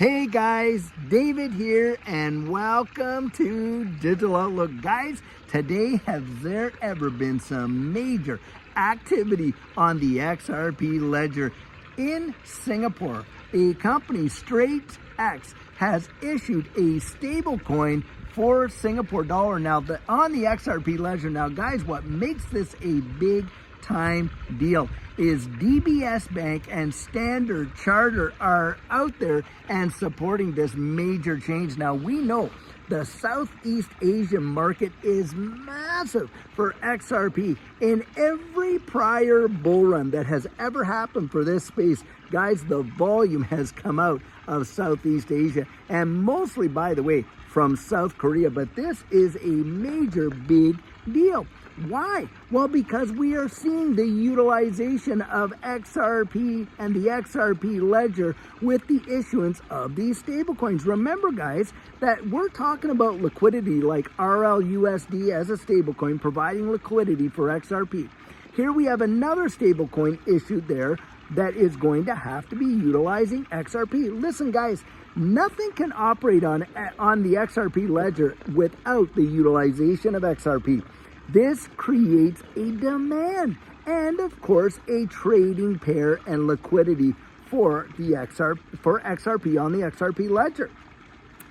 Hey guys, David here and welcome to Digital Outlook. Guys, today has there ever been some major activity on the XRP ledger in Singapore? A company, StraightX, has issued a stablecoin for Singapore dollar. Now, on the XRP ledger. Now, guys, what makes this a big time deal is DBS Bank and Standard Chartered are out there and supporting this major change. Now, we know the Southeast Asian market is massive for XRP. In every prior bull run that has ever happened for this space, guys, the volume has come out of Southeast Asia, and mostly, by the way, from South Korea. But this is a major big deal. Why? Well, because we are seeing the utilization of XRP and the XRP ledger with the issuance of these stablecoins. Remember, guys, that we're talking about liquidity like RLUSD as a stablecoin, providing liquidity for XRP. Here we have another stablecoin issued there that is going to have to be utilizing XRP. Listen, guys, nothing can operate on the XRP ledger without the utilization of XRP. This creates a demand and, of course, a trading pair and liquidity for the XRP on the XRP ledger.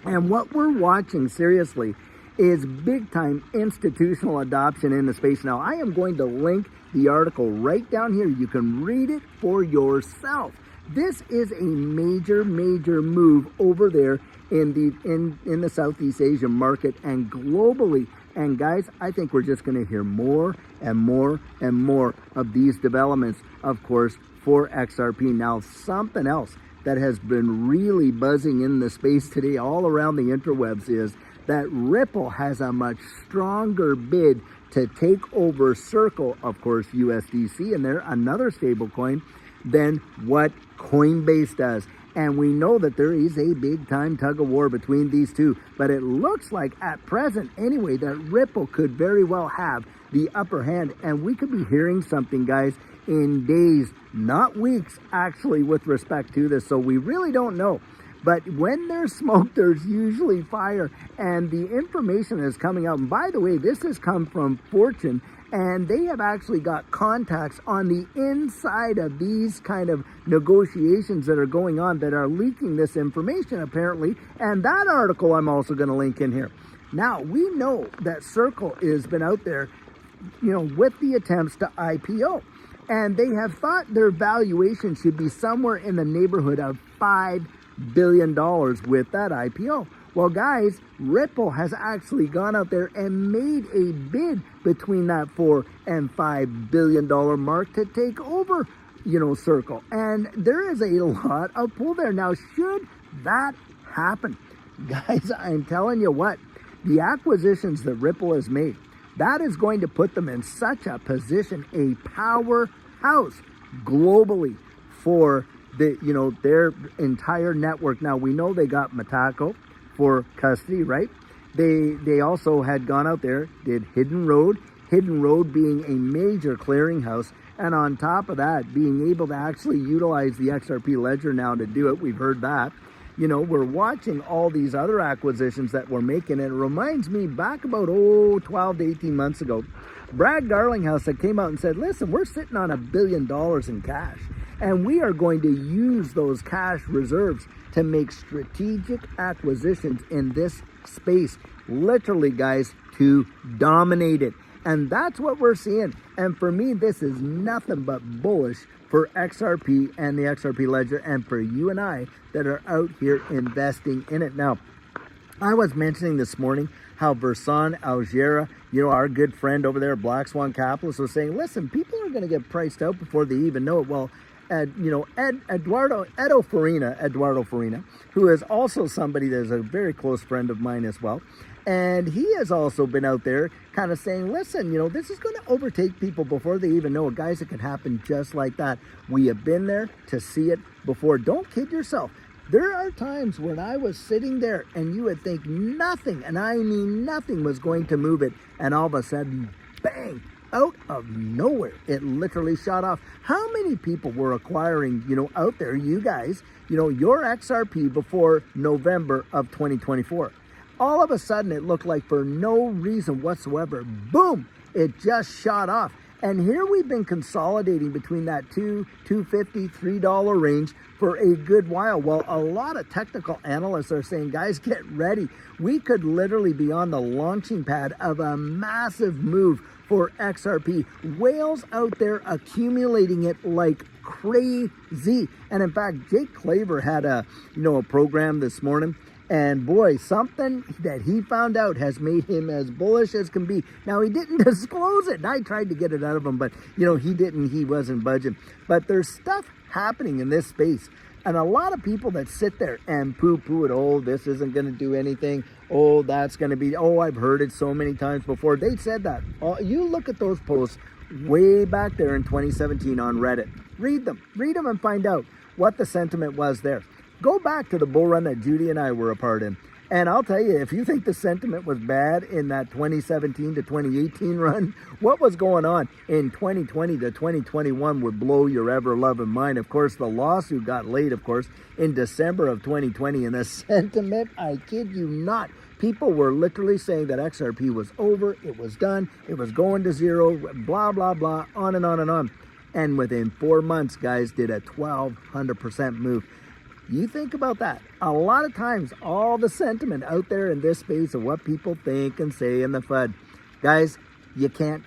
And what we're watching seriously is big-time institutional adoption in the space. Now, I am going to link the article right down here. You can read it for yourself. This is a major move over there in the Southeast Asian market and globally. And guys, I think we're just going to hear more and more of these developments, of course, for XRP. Now, something else that has been really buzzing in the space today all around the interwebs is that Ripple has a much stronger bid to take over Circle, of course, USDC, and they're another stablecoin, than what Coinbase does. And we know that there is a big-time tug-of-war between these two. But it looks like, at present anyway, that Ripple could very well have the upper hand. And we could be hearing something, guys, in days, not weeks, actually, with respect to this. So we really don't know. But when there's smoke, there's usually fire. And the information is coming out. And by the way, this has come from Fortune. And they have actually got contacts on the inside of these kind of negotiations that are going on that are leaking this information, apparently. And that article I'm also going to link in here. Now, we know that Circle has been out there, with the attempts to IPO. And they have thought their valuation should be somewhere in the neighborhood of $5 billion with that IPO. Well, guys, Ripple has actually gone out there and made a bid between that $4 and $5 billion mark to take over, Circle. And there is a lot of pull there. Now, should that happen, guys, I'm telling you what, the acquisitions that Ripple has made, that is going to put them in such a position, a powerhouse globally for their entire network. Now, we know they got Matako for custody, right? They also had gone out there, did Hidden Road being a major clearinghouse, and on top of that, being able to actually utilize the XRP ledger now to do it. We've heard that. We're watching all these other acquisitions that we're making, and it reminds me back about 12 to 18 months ago, Brad Garlinghouse that came out and said, listen, we're sitting on $1 billion in cash, and we are going to use those cash reserves to make strategic acquisitions in this space, literally, guys, to dominate it. And that's what we're seeing. And for me, this is nothing but bullish for XRP and the XRP ledger, and for you and I that are out here investing in it. Now, I was mentioning this morning how Versan Algera, our good friend over there, Black Swan Capitalist, was saying, listen, people are going to get priced out before they even know it. Well, Eduardo Farina, who is also somebody that is a very close friend of mine as well. And he has also been out there kind of saying, listen, this is going to overtake people before they even know it. Guys, it can happen just like that. We have been there to see it before. Don't kid yourself. There are times when I was sitting there and you would think nothing, and I mean nothing, was going to move it. And all of a sudden, bang, out of nowhere, it literally shot off. How many people were acquiring, out there, you guys, your XRP before November of 2024? All of a sudden, it looked like for no reason whatsoever, boom, it just shot off. And here we've been consolidating between that $2.50, $3 range for a good while. Well, a lot of technical analysts are saying, guys, get ready. We could literally be on the launching pad of a massive move for XRP. Whales out there accumulating it like crazy. And in fact, Jake Claver had a program this morning. And boy, something that he found out has made him as bullish as can be. Now, he didn't disclose it, and I tried to get it out of him, but, he wasn't budging. But there's stuff happening in this space. And a lot of people that sit there and poo-poo it, oh, this isn't going to do anything. Oh, that's going to be, oh, I've heard it so many times before. They said that. You look at those posts way back there in 2017 on Reddit. Read them and find out what the sentiment was there. Go back to the bull run that Judy and I were a part in. And I'll tell you, if you think the sentiment was bad in that 2017 to 2018 run, what was going on in 2020 to 2021 would blow your ever-loving mind. Of course, the lawsuit got laid, of course, in December of 2020. And the sentiment, I kid you not, people were literally saying that XRP was over, it was done, it was going to zero, blah, blah, blah, on and on and on. And within 4 months, guys, did a 1,200% move. You think about that. A lot of times, all the sentiment out there in this space of what people think and say in the FUD, guys, you can't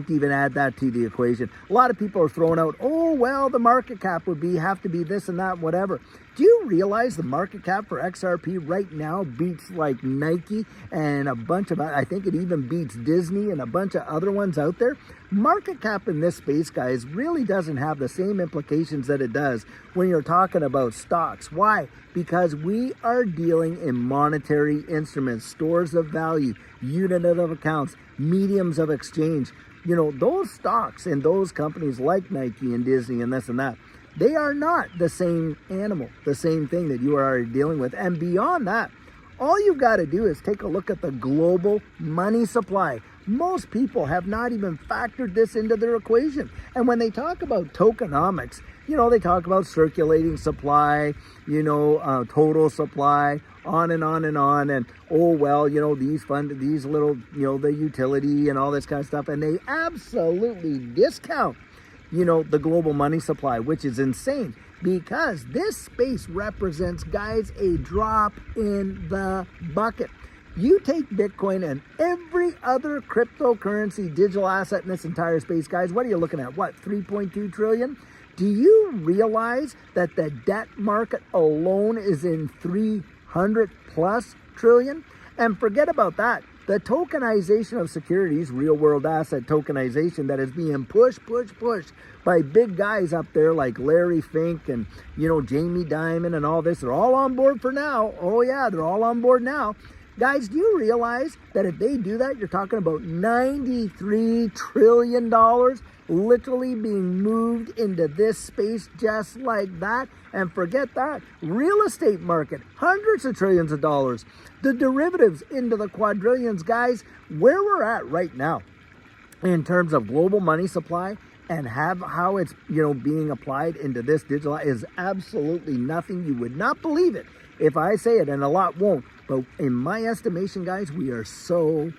even add that to the equation. A lot of people are throwing out, oh, well, the market cap would have to be this and that, whatever. Do you realize the market cap for XRP right now beats like Nike and a bunch of, I think it even beats Disney and a bunch of other ones out there? Market cap in this space, guys, really doesn't have the same implications that it does when you're talking about stocks. Why? Because we are dealing in monetary instruments, stores of value, unit of accounts, mediums of exchange. Those stocks and those companies like Nike and Disney and this and that, they are not the same animal, the same thing that you are already dealing with. And beyond that, all you've got to do is take a look at the global money supply. Most people have not even factored this into their equation. And when they talk about tokenomics, they talk about circulating supply, total supply, on and on and on. And, oh, well, these little, the utility and all this kind of stuff. And they absolutely discount the global money supply, which is insane because this space represents, guys, a drop in the bucket. You take Bitcoin and every other cryptocurrency, digital asset in this entire space, guys, what are you looking at? What, 3.2 trillion? Do you realize that the debt market alone is in 300 plus trillion? And forget about that. The tokenization of securities, real world asset tokenization that is being pushed by big guys up there like Larry Fink and, Jamie Dimon and all this. They're all on board for now. Oh yeah, they're all on board now. Guys, do you realize that if they do that, you're talking about $93 trillion literally being moved into this space just like that? And forget that. Real estate market, hundreds of trillions of dollars. The derivatives into the quadrillions, guys. Where we're at right now in terms of global money supply and how it's, being applied into this digital is absolutely nothing. You would not believe it if I say it, and a lot won't. But in my estimation, guys, we are so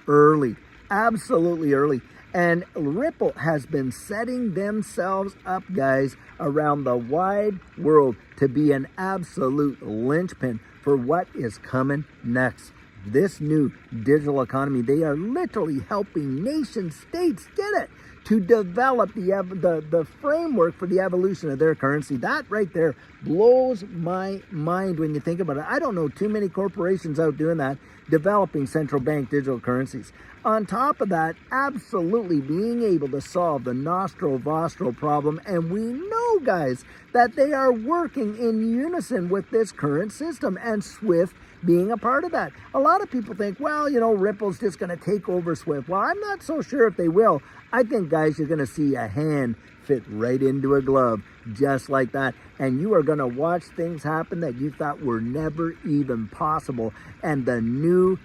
early, absolutely early. And Ripple has been setting themselves up, guys, around the wide world to be an absolute linchpin for what is coming next. This new digital economy, they are literally helping nation states, get it, to develop the framework for the evolution of their currency. That right there blows my mind when you think about it. I don't know too many corporations out doing that, developing central bank digital currencies. On top of that, absolutely being able to solve the nostro-vostro problem. And we know, guys, that they are working in unison with this current system, and SWIFT being a part of that. A lot of people think, well, Ripple's just going to take over SWIFT. Well, I'm not so sure if they will. I think, guys, you're going to see a hand fit right into a glove just like that. And you are going to watch things happen that you thought were never even possible. And the new,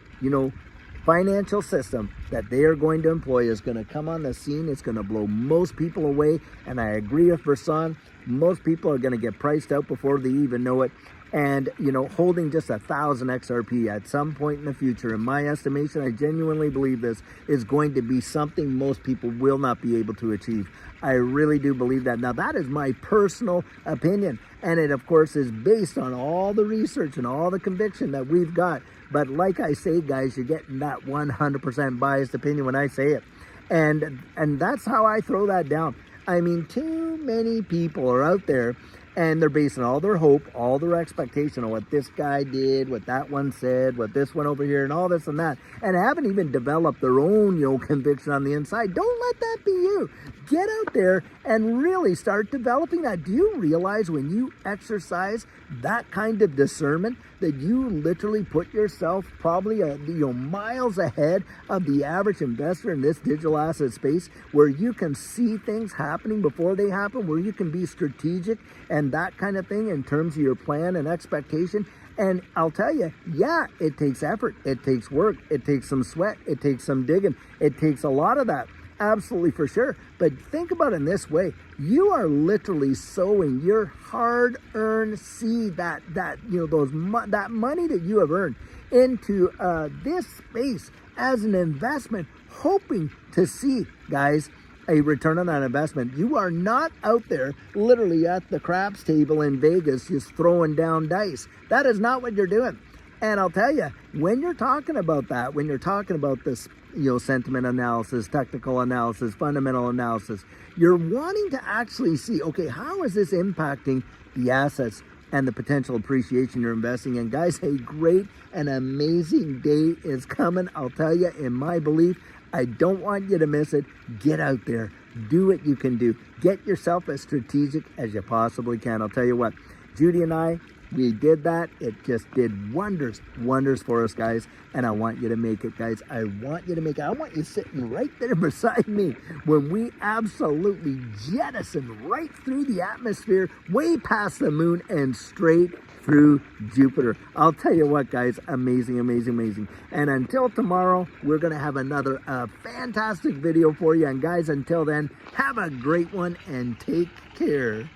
financial system that they are going to employ is going to come on the scene. It's going to blow most people away. And I agree with Verson. Most people are going to get priced out before they even know it. And, you know, holding just 1,000 XRP at some point in the future, in my estimation, I genuinely believe this is going to be something most people will not be able to achieve. I really do believe that. Now, that is my personal opinion. And it, of course, is based on all the research and all the conviction that we've got. But like I say, guys, you're getting that 100% biased opinion when I say it. And that's how I throw that down. I mean, too many people are out there and they're basing all their hope, all their expectation on what this guy did, what that one said, what this one over here, and all this and that, and haven't even developed their own, you know, conviction on the inside. Don't let that be you. Get out there and really start developing that. Do you realize when you exercise that kind of discernment that you literally put yourself probably miles ahead of the average investor in this digital asset space, where you can see things happening before they happen, where you can be strategic and that kind of thing in terms of your plan and expectation? And I'll tell you, yeah, it takes effort, it takes work, it takes some sweat, it takes some digging, it takes a lot of that. Absolutely, for sure. But think about it in this way. You are literally sowing your hard-earned seed, that money that you have earned into this space as an investment, hoping to see, guys, a return on that investment. You are not out there literally at the craps table in Vegas just throwing down dice. That is not what you're doing. And I'll tell you, when you're talking about that, when you're talking about this, you know, sentiment analysis, technical analysis, fundamental analysis, you're wanting to actually see, okay, how is this impacting the assets and the potential appreciation you're investing in? Guys, a great and amazing day is coming. I'll tell you, in my belief, I don't want you to miss it. Get out there, do what you can do. Get yourself as strategic as you possibly can. I'll tell you what, Judy and I, we did that. It just did wonders for us, guys. And I want you to make it, guys. I want you to make it. I want you sitting right there beside me when we absolutely jettison right through the atmosphere, way past the moon and straight through Jupiter. I'll tell you what, guys, amazing, amazing, amazing. And until tomorrow, we're going to have another fantastic video for you. And guys, until then, have a great one and take care.